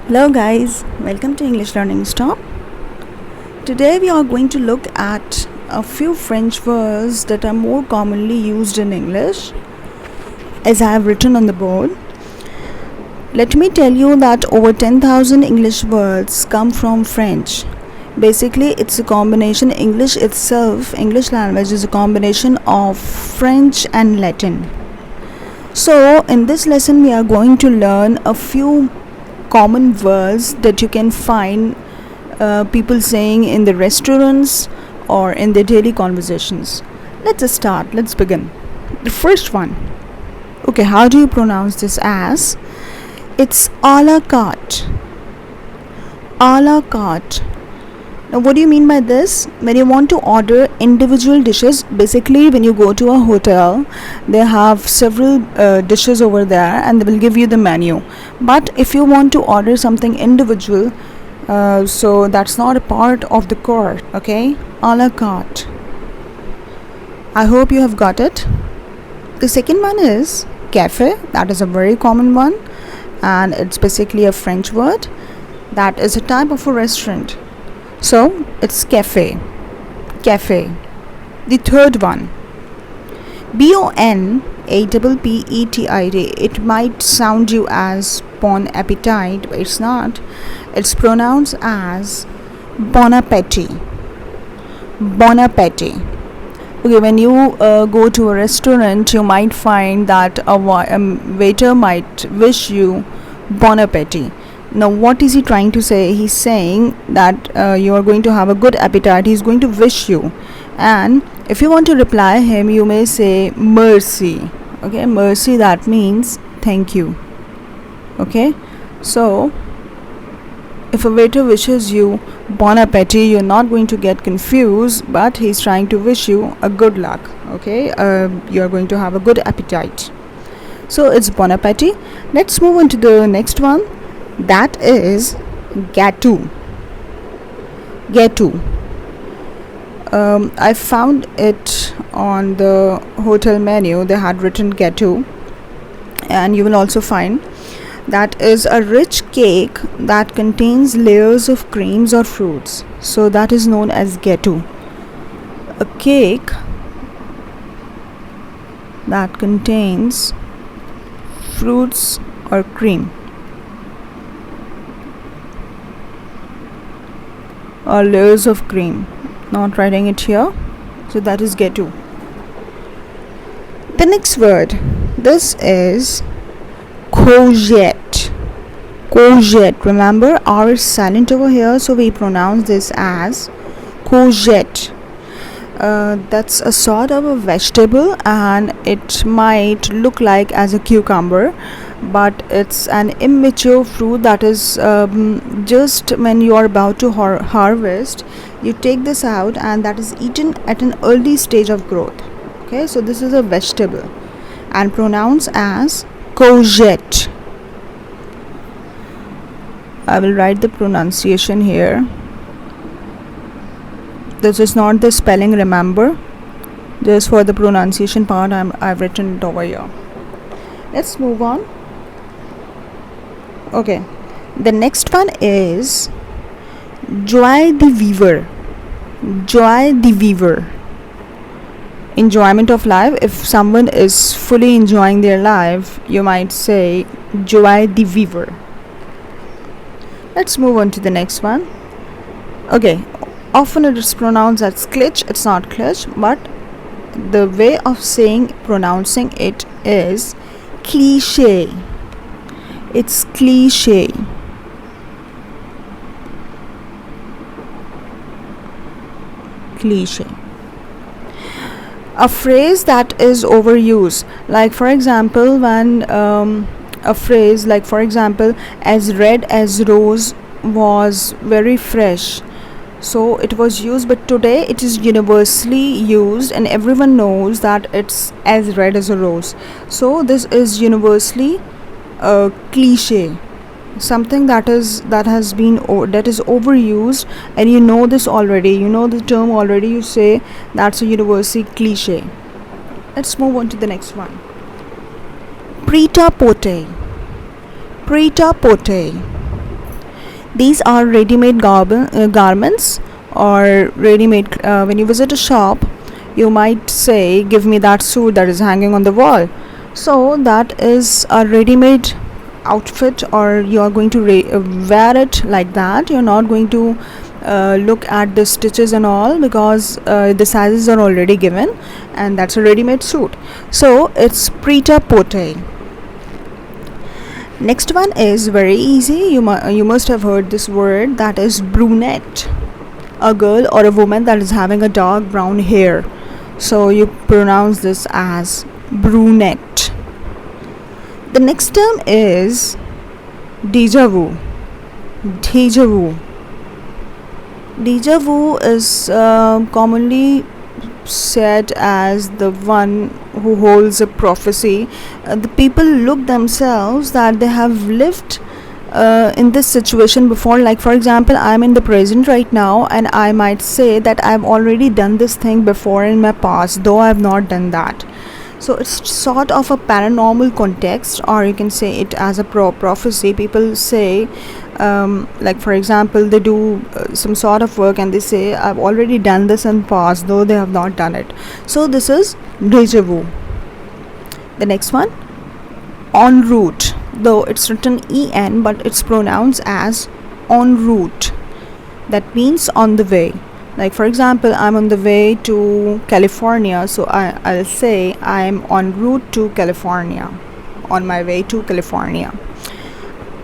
Hello guys, welcome to English Learning Stop. Today we are going to look at a few French words that are more commonly used in English, as I have written on the board. Let me tell you that over 10,000 English words come from French. Basically, it's a combination. English itself, English language is a combination of French and Latin. So in this lesson we are going to learn a few common words that you can find people saying in the restaurants or in their daily conversations. Let's begin. The first one. Okay, how do you pronounce this as? It's a la carte. A la carte. Now, what do you mean by this? When you want to order individual dishes, basically when you go to a hotel, they have several dishes over there and they will give you the menu. But if you want to order something individual, so that's not a part of the cart, okay? A la carte. I hope you have got it. The second one is cafe. That is a very common one, and it's basically a French word. That is a type of a restaurant. So it's cafe. Cafe. The third one, BONAPPETIT. It might sound you as bon appetit, but it's not. It's pronounced as bon appetit. Bon appetit. Okay, when you go to a restaurant, you might find that a waiter might wish you bon appetit. Now, what is he trying to say? He's saying that you are going to have a good appetite. He's going to wish you. And if you want to reply him, you may say merci. Okay, merci, that means thank you. Okay, so if a waiter wishes you bon appetit, you're not going to get confused, but he's trying to wish you a good luck. Okay, you're going to have a good appetite. So it's bon appetit. Let's move on to the next one. That is gâteau. Gâteau. I found it on the hotel menu. They had written gâteau, and you will also find that is a rich cake that contains layers of creams or fruits. So that is known as gâteau. A cake that contains fruits or cream, or layers of cream. Not writing it here. So that is gâteau. The next word, this is courgette. Courgette. Remember, R is silent over here, so we pronounce this as courgette. That's a sort of a vegetable, and it might look like as a cucumber, but it's an immature fruit that is just when you are about to harvest, you take this out, and that is eaten at an early stage of growth. Okay, so this is a vegetable and pronounced as courgette. I will write the pronunciation here. This is not the spelling, remember. Just for the pronunciation part, I've written it over here. Let's move on. Okay, the next one is joie de vivre. Joie de vivre. Enjoyment of life. If someone is fully enjoying their life, you might say joie de vivre. Let's move on to the next one. Okay, often it is pronounced as clutch. It's not clutch, but the way of pronouncing it is cliché. It's cliché. Cliché. A phrase that is overused, like for example, when a phrase like, for example, as red as rose was very fresh, so it was used, but today it is universally used and everyone knows that it's as red as a rose. So this is universally a cliche, something that is overused, and you know this already, you know the term already, you say that's a universal cliche. Let's move on to the next one. Prêt-à-porter. Prêt-à-porter. These are ready-made garments or ready-made. When you visit a shop, you might say, give me that suit that is hanging on the wall. So that is a ready-made outfit, or you are going to wear it like that. You're not going to look at the stitches and all, because the sizes are already given, and that's a ready-made suit. So it's prêt-à-porter. Next one is very easy. You must have heard this word, that is brunette. A girl or a woman that is having a dark brown hair. So you pronounce this as brunette. The next term is déjà vu. Déjà vu. Déjà vu is commonly said as the one who holds a prophecy. The people look themselves that they have lived in this situation before. Like for example, I'm in the present right now, and I might say that I've already done this thing before in my past, though I've not done that. So it's sort of a paranormal context, or you can say it as a prophecy. People say, like for example, they do some sort of work and they say, I've already done this in past, though they have not done it. So this is déjà vu. The next one, en route. Though it's written en, but it's pronounced as en route. That means on the way. Like for example, I'm on the way to California, so I'll say I'm en route to California, on my way to California.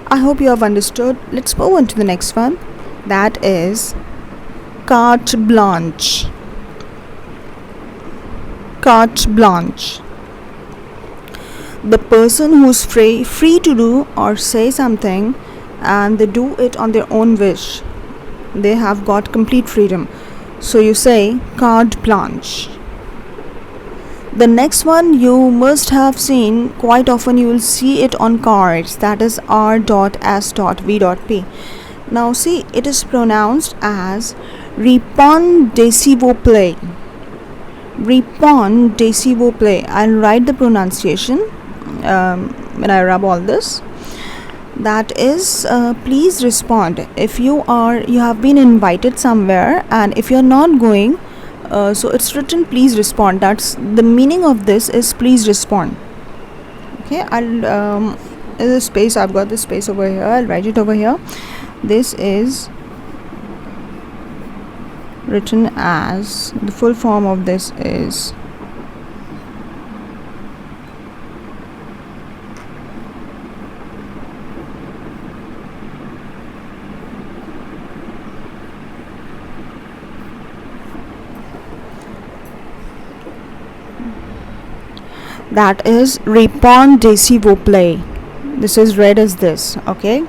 I hope you have understood. Let's move on to the next one. That is carte blanche. Carte blanche. The person who's free to do or say something, and they do it on their own wish. They have got complete freedom. So you say carte blanche. The next one you must have seen quite often. You will see it on cards, that is R.S.V.P. Now see, it is pronounced as répond s'il vous plaît. Répond s'il vous plaît. I'll write the pronunciation when I rub all this. That is please respond. If you have been invited somewhere, and if you're not going, so it's written please respond. That's the meaning of this, is please respond. Okay, I'll this space, I've got this space over here, I'll write it over here. This is written as, the full form of this is that is répond s'il vous plaît. This is read as this. Okay,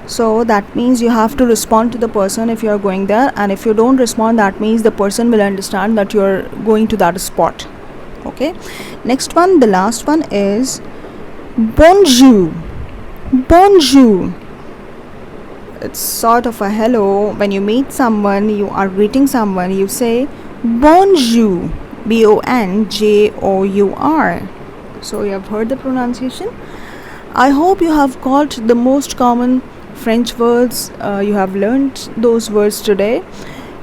so that means you have to respond to the person if you are going there, and if you don't respond, that means the person will understand that you are going to that spot. Okay, next one, the last one is bonjour. Bonjour. It's sort of a hello. When you meet someone, you are greeting someone, you say bonjour. bonjour. So you have heard the pronunciation. I hope you have got the most common French words. You have learned those words today.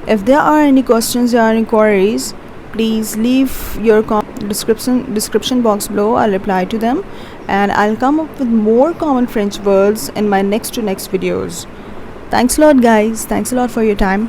If there are any questions or inquiries, please leave your description box below. I'll reply to them, and I'll come up with more common French words in my next videos. Thanks a lot guys. Thanks a lot for your time.